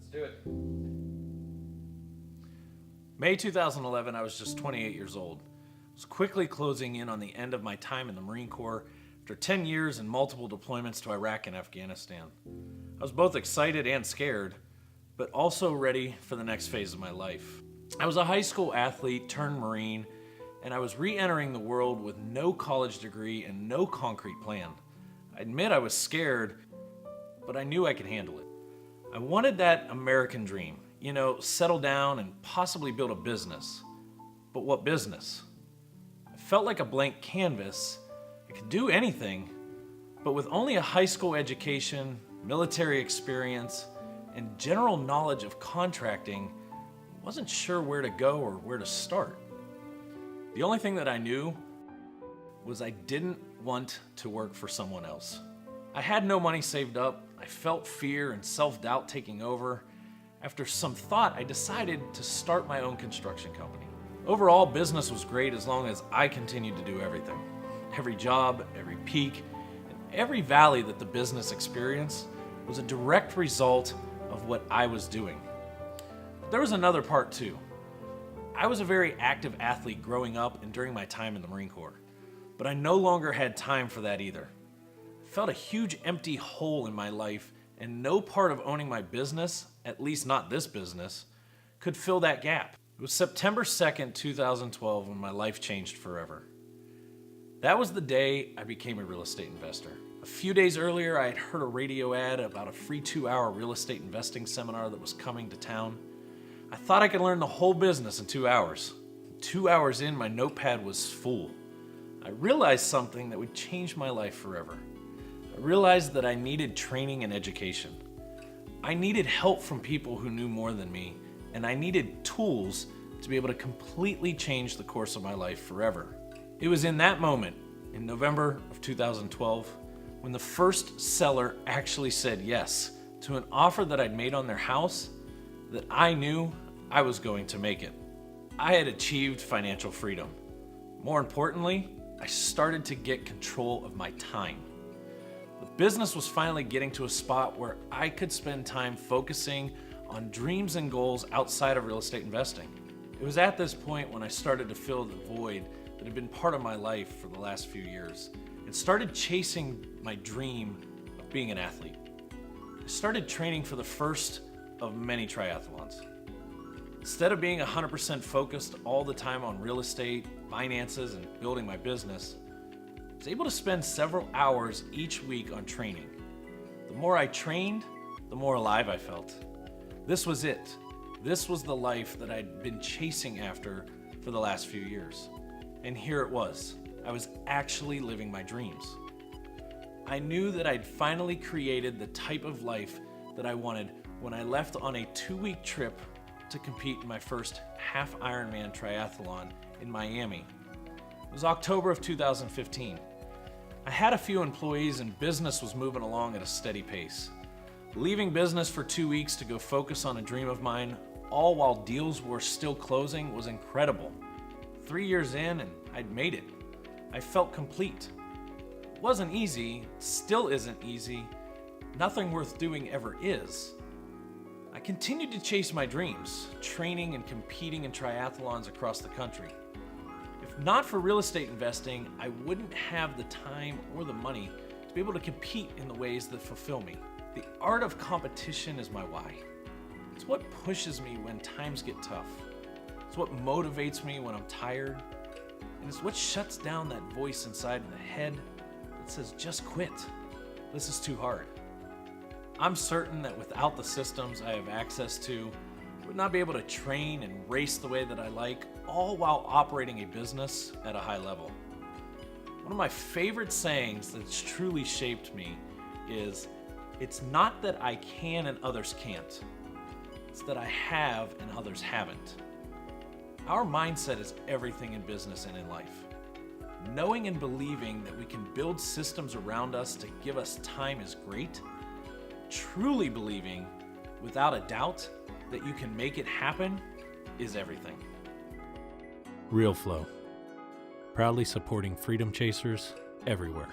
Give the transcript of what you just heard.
Let's do it. May 2011, I was just 28 years old. I was quickly closing in on the end of my time in the Marine Corps after 10 years and multiple deployments to Iraq and Afghanistan. I was both excited and scared, but also ready for the next phase of my life. I was a high school athlete turned Marine, and I was re-entering the world with no college degree and no concrete plan. I admit I was scared, but I knew I could handle it. I wanted that American dream, settle down and possibly build a business. But what business? I felt like a blank canvas. I could do anything, but with only a high school education, military experience, and general knowledge of contracting, I wasn't sure where to go or where to start. The only thing that I knew was I didn't want to work for someone else. I had no money saved up. I felt fear and self-doubt taking over. After some thought, I decided to start my own construction company. Overall, business was great as long as I continued to do everything. Every job, every peak, and every valley that the business experienced was a direct result of what I was doing. But there was another part too. I was a very active athlete growing up and during my time in the Marine Corps, but I no longer had time for that either. I felt a huge empty hole in my life, and no part of owning my business, at least not this business, could fill that gap. It was September 2nd, 2012 when my life changed forever. That was the day I became a real estate investor. A few days earlier, I had heard a radio ad about a free 2-hour real estate investing seminar that was coming to town. I thought I could learn the whole business in 2 hours. 2 hours in, my notepad was full. I realized something that would change my life forever. I realized that I needed training and education. I needed help from people who knew more than me, and I needed tools to be able to completely change the course of my life forever. It was in that moment, in November of 2012, when the first seller actually said yes to an offer that I'd made on their house, that I knew I was going to make it. I had achieved financial freedom. More importantly, I started to get control of my time. The business was finally getting to a spot where I could spend time focusing on dreams and goals outside of real estate investing. It was at this point when I started to fill the void that had been part of my life for the last few years and started chasing my dream of being an athlete. I started training for the first of many triathlons. Instead of being 100% focused all the time on real estate, finances, and building my business, I was able to spend several hours each week on training. The more I trained, the more alive I felt. This was it. This was the life that I'd been chasing after for the last few years. And here it was. I was actually living my dreams. I knew that I'd finally created the type of life that I wanted when I left on a 2-week trip to compete in my first half Ironman triathlon in Miami. It was October of 2015. I had a few employees and business was moving along at a steady pace. Leaving business for 2 weeks to go focus on a dream of mine, all while deals were still closing, was incredible. 3 years in and I'd made it. I felt complete. It wasn't easy, still isn't easy. Nothing worth doing ever is. I continued to chase my dreams, training and competing in triathlons across the country. If not for real estate investing, I wouldn't have the time or the money to be able to compete in the ways that fulfill me. The art of competition is my why. It's what pushes me when times get tough. It's what motivates me when I'm tired. And it's what shuts down that voice inside the head that says, just quit. This is too hard. I'm certain that without the systems I have access to, I would not be able to train and race the way that I like, all while operating a business at a high level. One of my favorite sayings that's truly shaped me is, it's not that I can and others can't. It's that I have and others haven't. Our mindset is everything in business and in life. Knowing and believing that we can build systems around us to give us time is great. Truly believing, without a doubt, that you can make it happen is everything. Realeflow, proudly supporting freedom chasers everywhere.